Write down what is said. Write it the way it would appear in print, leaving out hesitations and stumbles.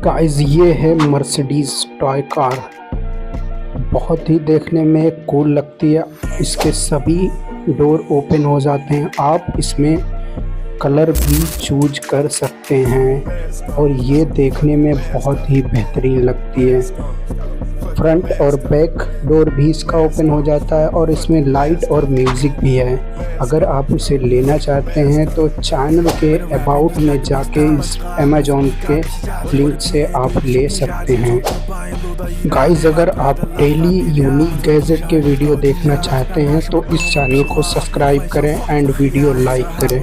Guys ये है Mercedes toy car. बहुत ही देखने में कूल लगती है। इसके सभी डोर ओपन हो जाते हैं। आप इसमें कलर भी चूज कर सकते हैं और ये देखने में बहुत ही बेहतरीन लगती है। फ्रंट और बैक डोर भी इसका ओपन हो जाता है और इसमें लाइट और म्यूज़िक भी है। अगर आप इसे लेना चाहते हैं तो चैनल के अबाउट में जाके इस अमेज़ॉन के लिंक से आप ले सकते हैं। गाइस अगर आप डेली यूनिक गैजेट के वीडियो देखना चाहते हैं तो इस चैनल को सब्सक्राइब करें एंड वीडियो लाइक करें।